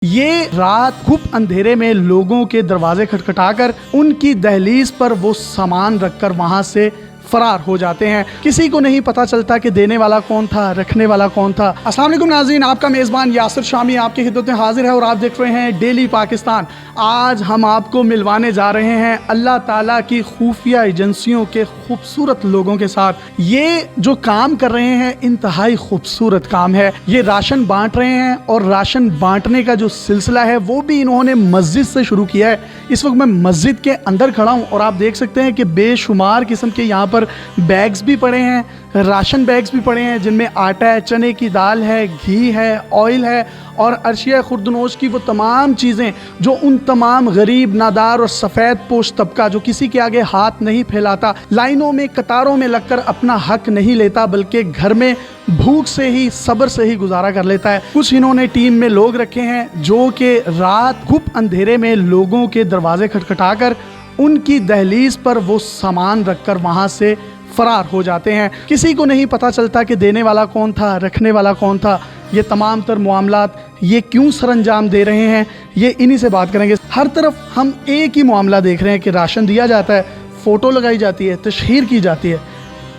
یہ رات گھپ اندھیرے میں لوگوں کے دروازے کھٹکھٹا کر ان کی دہلیز پر وہ سامان رکھ کر وہاں سے فرار ہو جاتے ہیں۔ کسی کو نہیں پتا چلتا کہ دینے والا کون تھا، رکھنے والا کون تھا۔ السلام علیکم ناظرین، آپ کا میزبان یاسر شامی آپ کی خدمت میں حاضر ہے اور آپ دیکھ رہے ہیں ڈیلی پاکستان۔ آج ہم آپ کو ملوانے جا رہے ہیں اللہ تعالیٰ کی خفیہ ایجنسیوں کے خوبصورت لوگوں کے ساتھ۔ یہ جو کام کر رہے ہیں انتہائی خوبصورت کام ہے۔ یہ راشن بانٹ رہے ہیں اور راشن بانٹنے کا جو سلسلہ ہے وہ بھی انہوں نے مسجد سے شروع کیا ہے۔ اس وقت میں مسجد کے اندر کھڑا ہوں اور آپ دیکھ سکتے ہیں کہ بے شمار قسم کے یہاں پر بیگز بھی پڑے ہیں، راشن بیگز بھی پڑے ہیں جن میں آٹا ہے، چنے کی دال ہے، گھی ہے، آئل ہے اور ارشیہ خوردنوش کی وہ تمام چیزیں جو ان تمام غریب، نادار اور سفید پوش طبقہ جو کسی کے آگے ہاتھ نہیں پھیلاتا، لائنوں میں قطاروں میں لگ کر اپنا حق نہیں لیتا بلکہ گھر میں بھوک سے ہی، صبر سے ہی گزارا کر لیتا ہے۔ کچھ انہوں نے ٹیم میں لوگ رکھے ہیں جو کہ رات گھپ اندھیرے میں لوگوں کے دروازے کھٹکھٹا کر ان کی دہلیز پر وہ سامان رکھ کر وہاں سے فرار ہو جاتے ہیں۔ کسی کو نہیں پتا چلتا کہ دینے والا کون تھا، رکھنے والا کون تھا۔ یہ تمام تر معاملات یہ کیوں سر انجام دے رہے ہیں، یہ انہی سے بات کریں گے۔ ہر طرف ہم ایک ہی معاملہ دیکھ رہے ہیں کہ راشن دیا جاتا ہے، فوٹو لگائی جاتی ہے، تشہیر کی جاتی ہے۔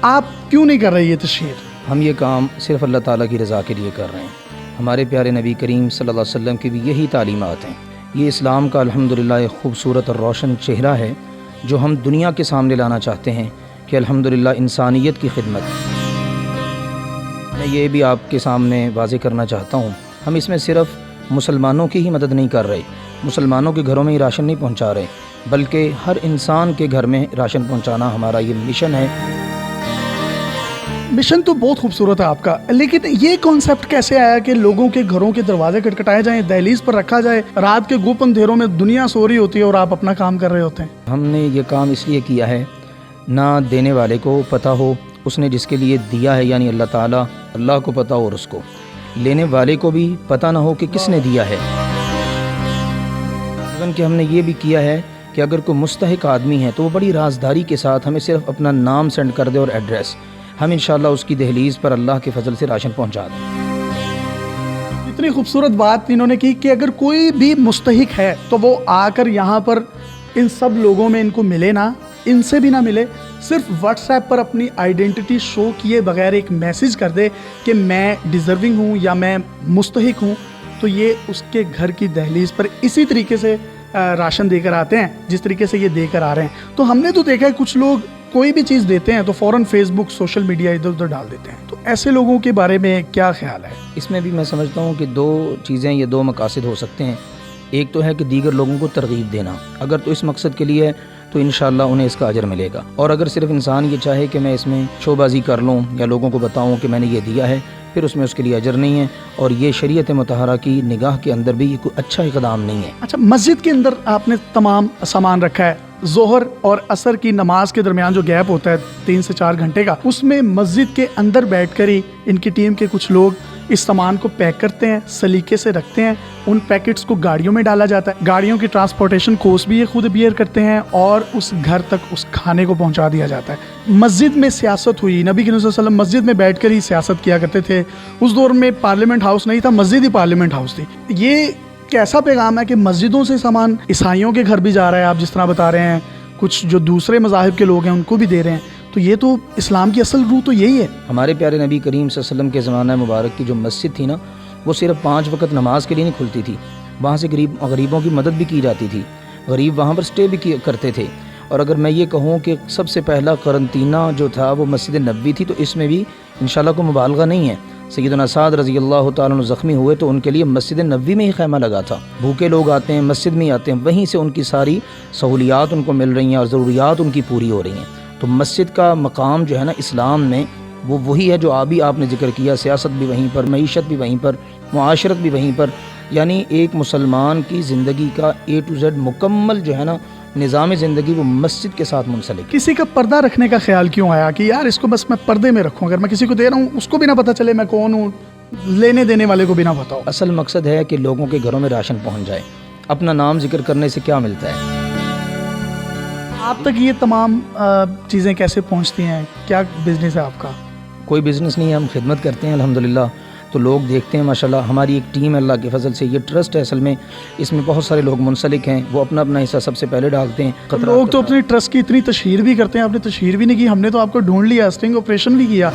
آپ کیوں نہیں کر رہے یہ تشہیر؟ ہم یہ کام صرف اللہ تعالیٰ کی رضا کے لیے کر رہے ہیں۔ ہمارے پیارے نبی کریم صلی اللہ علیہ وسلم کی بھی یہی تعلیمات ہیں۔ یہ اسلام کا الحمدللہ ایک خوبصورت اور روشن چہرہ ہے جو ہم دنیا کے سامنے لانا چاہتے ہیں کہ الحمدللہ انسانیت کی خدمت۔ میں یہ بھی آپ کے سامنے واضح کرنا چاہتا ہوں، ہم اس میں صرف مسلمانوں کی ہی مدد نہیں کر رہے، مسلمانوں کے گھروں میں ہی راشن نہیں پہنچا رہے، بلکہ ہر انسان کے گھر میں راشن پہنچانا ہمارا یہ مشن ہے۔ مشن تو بہت خوبصورت ہے آپ کا، لیکن یہ کانسیپٹ کیسے آیا کہ لوگوں کے گھروں کے دروازے کھٹکھٹائے جائیں، دہلیز پر رکھا جائے، رات کے گھپ اندھیروں میں دنیا سو رہی ہوتی ہے اور آپ اپنا کام کر رہے ہوتے ہیں؟ ہم نے یہ کام اس لیے کیا ہے نہ دینے والے کو پتہ ہو، اس نے جس کے لیے دیا ہے یعنی اللہ تعالیٰ، اللہ کو پتہ ہو اور اس کو لینے والے کو بھی پتہ نہ ہو کہ کس نے دیا ہے۔ کہ ہم نے یہ بھی کیا ہے کہ اگر کوئی مستحق آدمی ہے تو وہ بڑی رازداری کے ساتھ ہمیں صرف اپنا نام سینڈ کر دے اور ایڈریس، ہم انشاءاللہ اس کی دہلیز پر اللہ کے فضل سے راشن پہنچا دیں۔ اتنی خوبصورت بات انہوں نے کی کہ اگر کوئی بھی مستحق ہے تو وہ آ کر یہاں پر ان سب لوگوں میں ان کو ملے نا، ان سے بھی نہ ملے، صرف واٹس ایپ پر اپنی آئیڈینٹی شو کیے بغیر ایک میسیج کر دے کہ میں ڈیزرونگ ہوں یا میں مستحق ہوں، تو یہ اس کے گھر کی دہلیز پر اسی طریقے سے راشن دے کر آتے ہیں جس طریقے سے یہ دے کر آ رہے ہیں۔ تو ہم نے تو دیکھا ہے کچھ لوگ کوئی بھی چیز دیتے ہیں تو فوراً فیس بک، سوشل میڈیا ادھر ادھر ڈال دیتے ہیں، تو ایسے لوگوں کے بارے میں کیا خیال ہے؟ اس میں بھی میں سمجھتا ہوں کہ دو چیزیں یا دو مقاصد ہو سکتے ہیں۔ ایک تو ہے کہ دیگر لوگوں کو ترغیب دینا، اگر تو اس مقصد کے لیے ہے تو انشاءاللہ انہیں اس کا اجر ملے گا، اور اگر صرف انسان یہ چاہے کہ میں اس میں شو بازی کر لوں یا لوگوں کو بتاؤں کہ میں نے یہ دیا ہے، پھر اس میں اس کے لیے اجر نہیں ہے، اور یہ شریعت مطہرہ کی نگاہ کے اندر بھی یہ کوئی اچھا اقدام نہیں ہے۔ اچھا، مسجد کے اندر آپ نے تمام سامان رکھا ہے، ظہر اور عصر کی نماز کے درمیان جو گیپ ہوتا ہے 3 سے 4 گھنٹے کا، اس میں مسجد کے اندر بیٹھ کر ہی ان کی ٹیم کے کچھ لوگ اس سامان کو پیک کرتے ہیں، سلیقے سے رکھتے ہیں، ان پیکٹس کو گاڑیوں میں ڈالا جاتا ہے، گاڑیوں کی ٹرانسپورٹیشن کوسٹ بھی یہ خود بیئر کرتے ہیں اور اس گھر تک اس کھانے کو پہنچا دیا جاتا ہے۔ مسجد میں سیاست ہوئی، نبی کریم صلی اللہ علیہ وسلم مسجد میں بیٹھ کر ہی سیاست کیا کرتے تھے۔ اس دور میں پارلیمنٹ ہاؤس نہیں تھا، مسجد ہی پارلیمنٹ ہاؤس تھی۔ یہ کیسا پیغام ہے کہ مسجدوں سے سامان عیسائیوں کے گھر بھی جا رہا ہے، آپ جس طرح بتا رہے ہیں، کچھ جو دوسرے مذاہب کے لوگ ہیں ان کو بھی دے رہے ہیں، تو یہ تو اسلام کی اصل روح تو یہی ہے۔ ہمارے پیارے نبی کریم صلی اللہ علیہ وسلم کے زمانہ مبارک کی جو مسجد تھی نا، وہ صرف 5 وقت نماز کے لیے نہیں کھلتی تھی، وہاں سے غریبوں کی مدد بھی کی جاتی تھی، غریب وہاں پر سٹے بھی کرتے تھے۔ اور اگر میں یہ کہوں کہ سب سے پہلا قرنطینہ جو تھا وہ مسجد نبوی تھی، تو اس میں بھی انشاءاللہ کوئی مبالغہ نہیں ہے۔ سیدنا سعد رضی اللہ تعالیٰ عنہ زخمی ہوئے تو ان کے لیے مسجد نبوی میں ہی خیمہ لگا تھا، بھوکے لوگ آتے ہیں مسجد میں ہی آتے ہیں، وہیں سے ان کی ساری سہولیات ان کو مل رہی ہیں اور ضروریات ان کی پوری ہو رہی ہیں۔ تو مسجد کا مقام جو ہے نا اسلام میں وہ وہی ہے جو آپ نے ذکر کیا، سیاست بھی وہیں پر، معیشت بھی وہیں پر، معاشرت بھی وہیں پر، یعنی ایک مسلمان کی زندگی کا A to Z مکمل جو ہے نا نظام زندگی وہ مسجد کے ساتھ منسلک۔ کسی کا پردہ رکھنے کا خیال کیوں آیا کہ یار اس کو بس میں پردے میں رکھوں، اگر میں کسی کو دے رہا ہوں اس کو بھی نہ پتہ چلے میں کون ہوں، لینے دینے والے کو بھی نہ پتہ ہو؟ اصل مقصد ہے کہ لوگوں کے گھروں میں راشن پہنچ جائے۔ اپنا نام ذکر کرنے سے کیا ملتا ہے؟ آپ تک یہ تمام چیزیں کیسے پہنچتی ہیں؟ کیا بزنس ہے آپ کا؟ کوئی بزنس نہیں ہے، ہم خدمت کرتے ہیں الحمدللہ۔ تو لوگ دیکھتے ہیں ماشاءاللہ. ہماری ایک ٹیم ہے اللہ کے فضل سے, یہ ٹرسٹ ہے اصل میں, اس میں بہت سارے لوگ منسلک ہیں, وہ اپنا اپنا حصہ سب سے پہلے ڈالتے ہیں. لوگ تو اپنی ٹرسٹ کی اتنی تشہیر بھی کرتے ہیں, آپ نے تشہیر بھی نہیں کی, ہم نے تو آپ کو ڈھونڈ لیا, اسٹنگ آپریشن بھی کیا.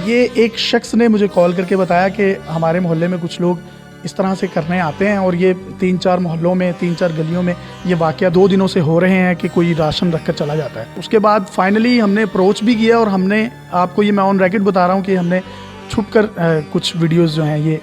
یہ ایک شخص نے مجھے کال کر کے بتایا کہ ہمارے محلے میں کچھ لوگ اس طرح سے کرنے آتے ہیں, اور یہ 3-4 محلوں میں 3-4 گلیوں میں یہ واقعہ 2 دنوں سے ہو رہے ہیں کہ کوئی راشن رکھ کر چلا جاتا ہے. اس کے بعد فائنلی ہم نے اپروچ بھی کیا, اور ہم نے آپ کو یہ میں آن ریکارڈ بتا رہا ہوں کہ ہم نے چھپ کر کچھ ویڈیوز جو ہیں یہ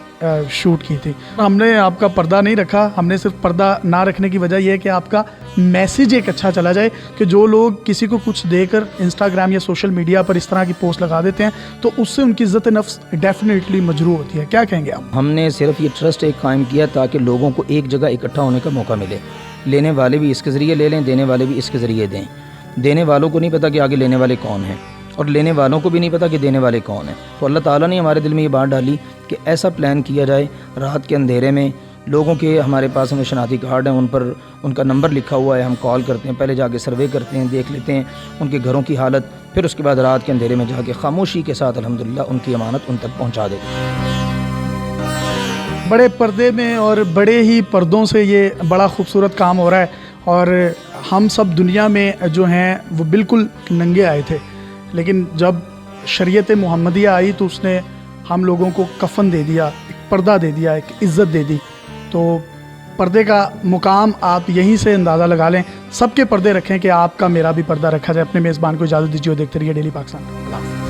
شوٹ کی تھی. ہم نے آپ کا پردہ نہیں رکھا, ہم نے صرف پردہ نہ رکھنے کی وجہ یہ ہے کہ آپ کا میسیج ایک اچھا چلا جائے, کہ جو لوگ کسی کو کچھ دے کر انسٹاگرام یا سوشل میڈیا پر اس طرح کی پوسٹ لگا دیتے ہیں تو اس سے ان کی عزت نفس ڈیفینیٹلی مجروح ہوتی ہے. کیا کہیں گے آپ؟ ہم نے صرف یہ ٹرسٹ ایک قائم کیا تاکہ لوگوں کو ایک جگہ اکٹھا ہونے کا موقع ملے. لینے والے بھی اس کے ذریعے لے لیں, دینے والے بھی اس کے ذریعے دیں. دینے والوں کو نہیں پتہ کہ آگے لینے والے کون ہیں, اور لینے والوں کو بھی نہیں پتہ کہ دینے والے کون ہیں. تو اللہ تعالیٰ نے ہمارے دل میں یہ بات ڈالی کہ ایسا پلان کیا جائے, رات کے اندھیرے میں لوگوں کے, ہمارے پاس ہمیں شناختی کارڈ ہیں, ان پر ان کا نمبر لکھا ہوا ہے, ہم کال کرتے ہیں, پہلے جا کے سروے کرتے ہیں, دیکھ لیتے ہیں ان کے گھروں کی حالت, پھر اس کے بعد رات کے اندھیرے میں جا کے خاموشی کے ساتھ الحمدللہ ان کی امانت ان تک پہنچا دیتے ہیں. بڑے پردے میں اور بڑے ہی پردوں سے یہ بڑا خوبصورت کام ہو رہا ہے, اور ہم سب دنیا میں جو ہیں وہ بالکل ننگے آئے تھے, لیکن جب شریعت محمدیہ آئی تو اس نے ہم لوگوں کو کفن دے دیا, ایک پردہ دے دیا, ایک عزت دے دی. تو پردے کا مقام آپ یہیں سے اندازہ لگا لیں. سب کے پردے رکھیں کہ آپ کا میرا بھی پردہ رکھا جائے. اپنے میزبان کو اجازت دیجیے, دیکھتے رہیے ڈیلی پاکستان. اللہ حافظ.